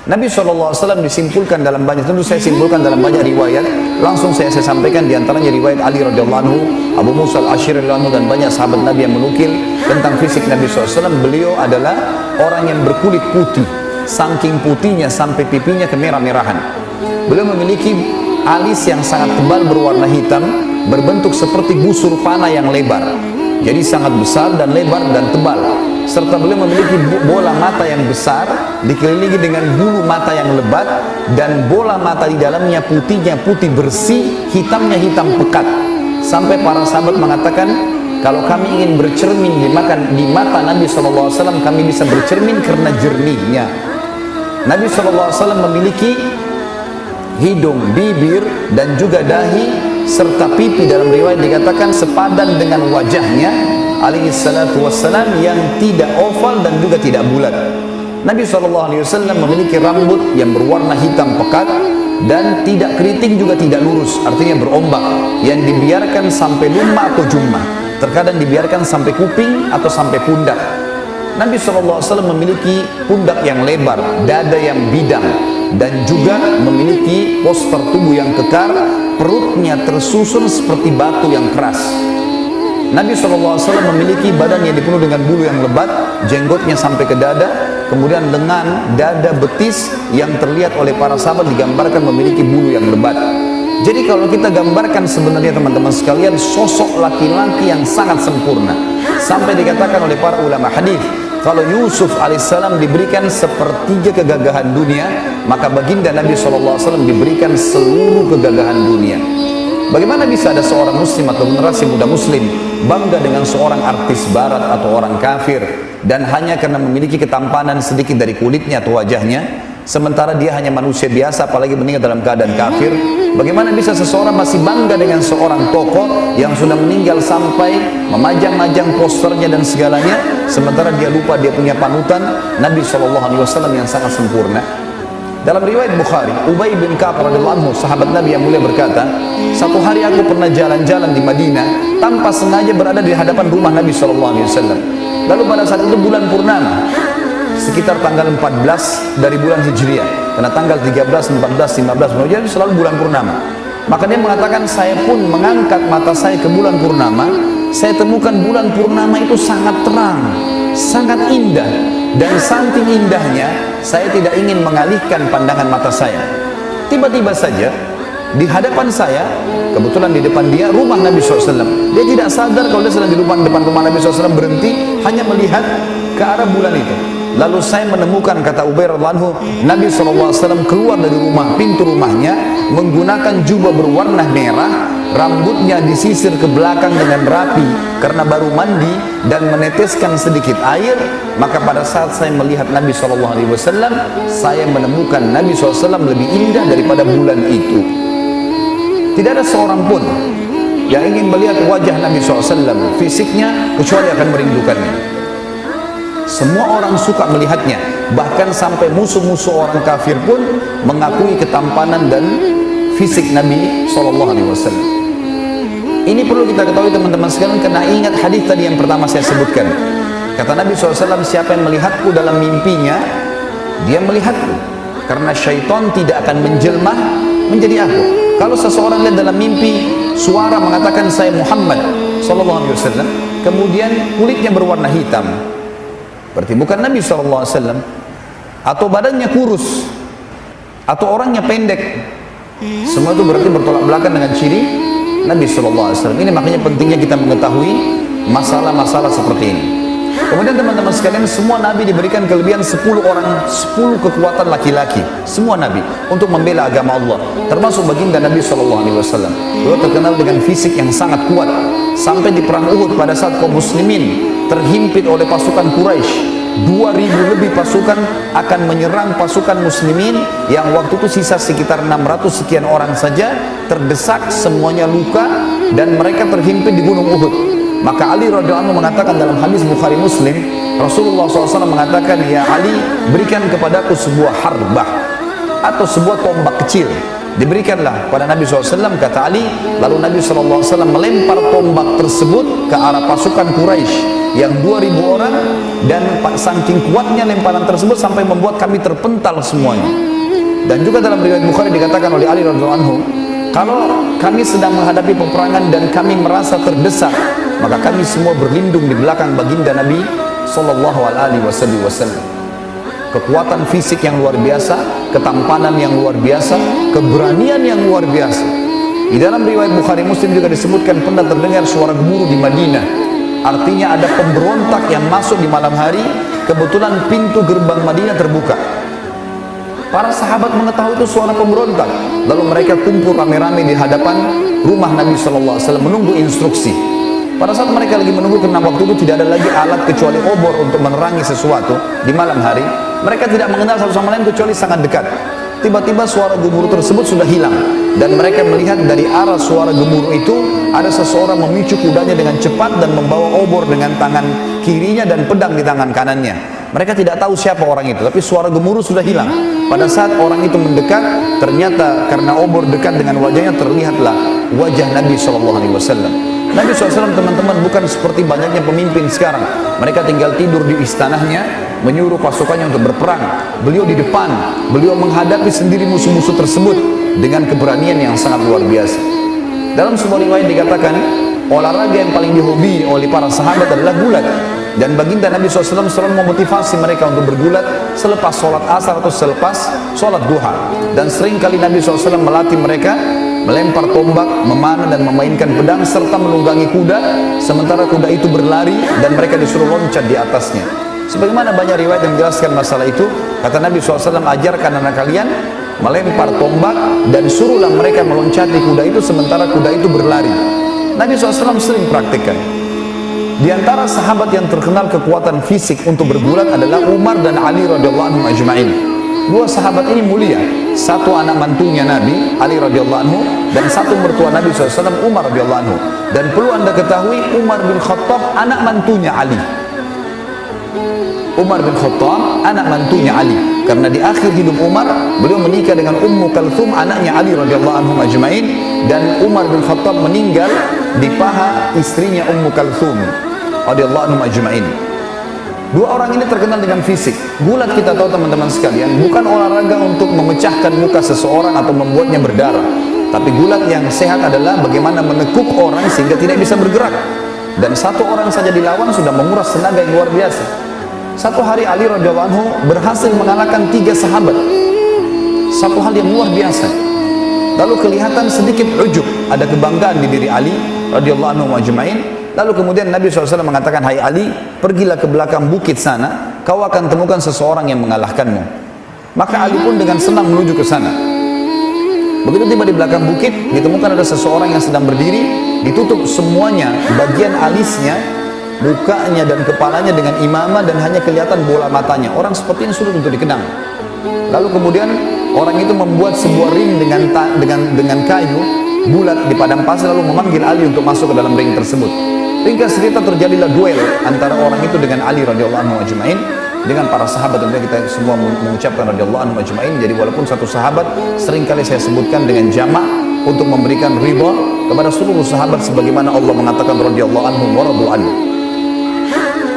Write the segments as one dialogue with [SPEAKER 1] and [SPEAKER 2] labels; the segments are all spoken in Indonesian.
[SPEAKER 1] Nabi SAW disimpulkan dalam banyak, tentu saya simpulkan dalam banyak riwayat, langsung saya sampaikan diantaranya riwayat Ali radhiyallahu anhu, Abu Musa al-Asy'ari radhiyallahu anhu, dan banyak sahabat Nabi yang menukil tentang fisik Nabi SAW. Beliau adalah orang yang berkulit putih, saking putihnya sampai pipinya kemerah-merahan. Beliau memiliki alis yang sangat tebal berwarna hitam, berbentuk seperti busur panah yang lebar, jadi sangat besar dan lebar dan tebal. Serta beliau memiliki bola mata yang besar, dikelilingi dengan bulu mata yang lebat, dan bola mata di dalamnya putihnya putih bersih, hitamnya hitam pekat. Sampai para sahabat mengatakan, kalau kami ingin bercermin di mata Nabi SAW, kami bisa bercermin karena jernihnya. Nabi SAW memiliki hidung, bibir, dan juga dahi serta pipi, dalam riwayat dikatakan sepadan dengan wajahnya alaihi salatu wassalam, yang tidak oval dan juga tidak bulat. Nabi SAW memiliki rambut yang berwarna hitam pekat dan tidak keriting juga tidak lurus, artinya berombak, yang dibiarkan sampai lumma atau jummah, terkadang dibiarkan sampai kuping atau sampai pundak. Nabi SAW memiliki pundak yang lebar, dada yang bidang, dan juga memiliki postur tubuh yang kekar, perutnya tersusun seperti batu yang keras. Nabi SAW memiliki badan yang dipenuhi dengan bulu yang lebat, jenggotnya sampai ke dada, kemudian lengan, dada, betis yang terlihat oleh para sahabat digambarkan memiliki bulu yang lebat. Jadi kalau kita gambarkan sebenarnya teman-teman sekalian, sosok laki-laki yang sangat sempurna. Sampai dikatakan oleh para ulama hadis, kalau Yusuf alaihissalam diberikan sepertiga kegagahan dunia, maka baginda Nabi SAW diberikan seluruh kegagahan dunia. Bagaimana bisa ada seorang muslim atau generasi muda muslim bangga dengan seorang artis barat atau orang kafir, dan hanya karena memiliki ketampanan sedikit dari kulitnya atau wajahnya, sementara dia hanya manusia biasa, apalagi meninggal dalam keadaan kafir? Bagaimana bisa seseorang masih bangga dengan seorang tokoh yang sudah meninggal sampai memajang-majang posternya dan segalanya, sementara dia lupa dia punya panutan Nabi SAW yang sangat sempurna? Dalam riwayat Bukhari, Ubay bin Ka'ab radhiyallahu anhu, sahabat Nabi yang mulia, berkata, satu hari aku pernah jalan-jalan di Madinah tanpa sengaja berada di hadapan rumah Nabi SAW. Lalu pada saat itu bulan purnama, sekitar tanggal 14 dari bulan Hijriah, karena tanggal 13, 14, 15 jadi selalu bulan purnama. Maka dia mengatakan, saya pun mengangkat mata saya ke bulan purnama, saya temukan bulan purnama itu sangat terang, sangat indah, dan saking indahnya saya tidak ingin mengalihkan pandangan mata saya. Tiba-tiba saja di hadapan saya, kebetulan di depan dia rumah Nabi SAW, dia tidak sadar kalau dia sedang di depan rumah Nabi SAW, berhenti hanya melihat ke arah bulan itu. Lalu saya menemukan, kata Ubay radhiyallahu anhu, Nabi SAW keluar dari pintu rumahnya menggunakan jubah berwarna merah, rambutnya disisir ke belakang dengan rapi karena baru mandi, dan meneteskan sedikit air. Maka pada saat saya melihat Nabi SAW, saya menemukan Nabi SAW lebih indah daripada bulan itu. Tidak ada seorang pun yang ingin melihat wajah Nabi SAW, fisiknya, kecuali akan merindukannya. Semua orang suka melihatnya, bahkan sampai musuh-musuh orang kafir pun mengakui ketampanan dan fisik Nabi SAW. Ini perlu kita ketahui teman-teman sekalian, karena ingat hadis tadi yang pertama saya sebutkan. Kata Nabi SAW, siapa yang melihatku dalam mimpinya, dia melihatku, karena syaitan tidak akan menjelma menjadi aku. Kalau seseorang lihat dalam mimpi suara mengatakan saya Muhammad SAW, kemudian kulitnya berwarna hitam, berarti bukan Nabi SAW, atau badannya kurus, atau orangnya pendek, semua itu berarti bertolak belakang dengan ciri Nabi SAW. Ini makanya pentingnya kita mengetahui masalah-masalah seperti ini. Kemudian teman-teman sekalian, semua Nabi diberikan kelebihan 10 kekuatan laki-laki, semua Nabi, untuk membela agama Allah, termasuk baginda Nabi SAW. Beliau terkenal dengan fisik yang sangat kuat, sampai di perang Uhud pada saat kaum muslimin terhimpit oleh pasukan Quraisy, 2000 lebih pasukan akan menyerang pasukan muslimin yang waktu itu sisa sekitar 600 sekian orang saja, terdesak, semuanya luka, dan mereka terhimpit di gunung Uhud. Maka Ali radhiyallahu anhu mengatakan dalam hadis Bukhari Muslim, Rasulullah SAW mengatakan, ya Ali, berikan kepadaku sebuah harbah atau sebuah tombak kecil. Diberikanlah pada Nabi SAW, kata Ali. Lalu Nabi SAW melempar tombak tersebut ke arah pasukan Quraisy. yang 2.000 orang, dan saking kuatnya lemparan tersebut sampai membuat kami terpental semuanya. Dan juga dalam riwayat Bukhari dikatakan oleh Ali radhiyallahu anhu, kalau kami sedang menghadapi peperangan dan kami merasa terdesak, maka kami semua berlindung di belakang baginda Nabi sallallahu alaihi wasallam. Kekuatan fisik yang luar biasa, ketampanan yang luar biasa, keberanian yang luar biasa. Di dalam riwayat Bukhari Muslim juga disebutkan pernah terdengar suara gemuruh di Madinah. Artinya ada pemberontak yang masuk di malam hari, kebetulan pintu gerbang Madinah terbuka. Para sahabat mengetahui itu suara pemberontak, lalu mereka kumpul rame-rame di hadapan rumah Nabi SAW menunggu instruksi. Pada saat mereka lagi menunggu, karena waktu itu tidak ada lagi alat kecuali obor untuk menerangi sesuatu di malam hari, mereka tidak mengenal satu sama lain kecuali sangat dekat. Tiba-tiba suara gemuruh tersebut sudah hilang, dan mereka melihat dari arah suara gemuruh itu ada seseorang memicu kudanya dengan cepat dan membawa obor dengan tangan kirinya dan pedang di tangan kanannya. Mereka tidak tahu siapa orang itu, tapi suara gemuruh sudah hilang. Pada saat orang itu mendekat, ternyata karena obor dekat dengan wajahnya, terlihatlah wajah Nabi SAW. Nabi SAW, teman-teman, bukan seperti banyaknya pemimpin sekarang. Mereka tinggal tidur di istananya, menyuruh pasukannya untuk berperang. Beliau di depan, beliau menghadapi sendiri musuh-musuh tersebut dengan keberanian yang sangat luar biasa. Dalam sebuah riwayat dikatakan, olahraga yang paling dihobi oleh para sahabat adalah gulat. Dan baginda Nabi SAW selalu memotivasi mereka untuk bergulat selepas sholat asar atau selepas sholat duha. Dan seringkali Nabi SAW melatih mereka melempar tombak, memanah dan memainkan pedang, serta menunggangi kuda, sementara kuda itu berlari dan mereka disuruh loncat di atasnya. Sebagaimana banyak riwayat yang menjelaskan masalah itu, kata Nabi SAW, ajarkan anak kalian melempar tombak dan suruhlah mereka meloncati kuda itu sementara kuda itu berlari. Nabi SAW sering praktikkan. Di antara sahabat yang terkenal kekuatan fisik untuk bergulat adalah Umar dan Ali radhiyallahu anhum ajma'in. Dua sahabat ini mulia, satu anak mantunya Nabi, Ali radhiyallahu anhu, dan satu mertua Nabi SAW, Umar radhiyallahu anhu. Dan perlu anda ketahui, Umar bin Khattab anak mantunya Ali. Umar bin Khattab anak mantunya Ali, karena di akhir hidup Umar, beliau menikah dengan Ummu Kalthum, anaknya Ali radhiyallahu anhum ajma'in, dan Umar bin Khattab meninggal di paha istrinya Ummu Kalthum radhiyallahu anhum ajma'in. Dua orang ini terkenal dengan fisik. Gulat, kita tahu teman-teman sekalian, bukan olahraga untuk memecahkan muka seseorang atau membuatnya berdarah, tapi gulat yang sehat adalah bagaimana menekuk orang sehingga tidak bisa bergerak. Dan satu orang saja dilawan sudah menguras tenaga yang luar biasa. Satu hari Ali radhiyallahu anhu berhasil mengalahkan 3 sahabat. Satu hal yang luar biasa. Lalu kelihatan sedikit ujub, ada kebanggaan di diri Ali radhiyallahu anhu ajma'in. Lalu kemudian Nabi SAW mengatakan, hai Ali, pergilah ke belakang bukit sana, kau akan temukan seseorang yang mengalahkanmu. Maka Ali pun dengan senang menuju ke sana. Begitu tiba di belakang bukit, ditemukan ada seseorang yang sedang berdiri, ditutup semuanya, bagian alisnya, mukanya dan kepalanya dengan imamah, dan hanya kelihatan bola matanya. Orang seperti ini sulit untuk dikenang. Lalu kemudian orang itu membuat sebuah ring dengan kayu bulat di padang pasir, lalu memanggil Ali untuk masuk ke dalam ring tersebut. Ringkas cerita, terjadilah duel antara orang itu dengan Ali radhiyallahu anhu ajma'in, dengan para sahabat. Tentunya kita semua mengucapkan radhiyallahu anhu ajma'in. Jadi walaupun satu sahabat, seringkali saya sebutkan dengan jamak untuk memberikan ridha kepada seluruh sahabat, sebagaimana Allah mengatakan radhiyallahu anhum wa radu anhu.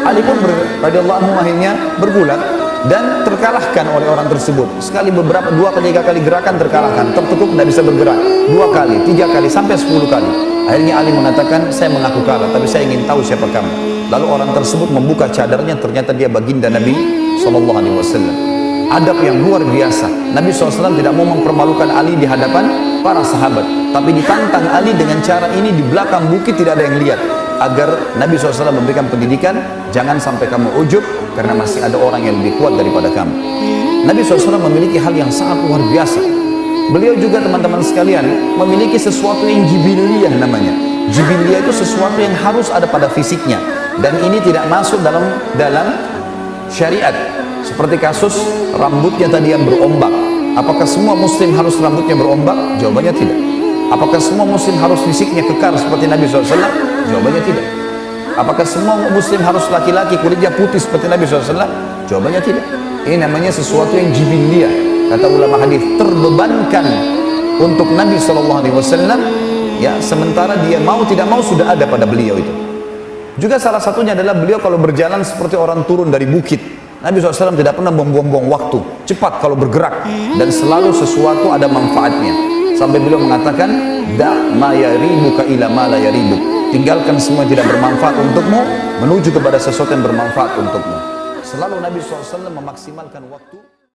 [SPEAKER 1] Ali pun radhiyallahu anhu akhirnya bergulat dan terkalahkan oleh orang tersebut. Sekali, beberapa, 2 kali 3 kali gerakan terkalahkan, tertutup, tidak bisa bergerak. 2 kali, 3 kali, sampai 10 kali. Akhirnya Ali mengatakan, saya mengaku kalah, tapi saya ingin tahu siapa kamu. Lalu orang tersebut membuka cadarnya, ternyata dia baginda Nabi SAW. Adab yang luar biasa. Nabi SAW tidak mau mempermalukan Ali di hadapan para sahabat, tapi ditantang Ali dengan cara ini di belakang bukit, tidak ada yang lihat, agar Nabi SAW memberikan pendidikan, jangan sampai kamu ujub, karena masih ada orang yang lebih kuat daripada kamu. Nabi SAW memiliki hal yang sangat luar biasa. Beliau juga, teman-teman sekalian, memiliki sesuatu yang jibiliyah namanya. Jibiliyah itu sesuatu yang harus ada pada fisiknya, dan ini tidak masuk dalam syariat. Seperti kasus rambutnya tadi yang berombak. Apakah semua muslim harus rambutnya berombak? Jawabannya tidak. Apakah semua muslim harus fisiknya kekar seperti Nabi SAW? Jawabannya tidak. Apakah semua muslim harus laki-laki kulitnya putih seperti Nabi SAW? Jawabannya tidak. Ini namanya sesuatu yang jibiliyah. Kata ulama hadis, terbebankan untuk Nabi SAW, ya, sementara dia mau tidak mau sudah ada pada beliau itu. Juga salah satunya adalah beliau kalau berjalan seperti orang turun dari bukit. Nabi SAW tidak pernah membuang-buang waktu, cepat kalau bergerak, dan selalu sesuatu ada manfaatnya. Sampai beliau mengatakan, da' ma yaribuka ila ma la yaribuk. Tinggalkan semua yang tidak bermanfaat untukmu, menuju kepada sesuatu yang bermanfaat untukmu. Selalu Nabi SAW memaksimalkan waktu.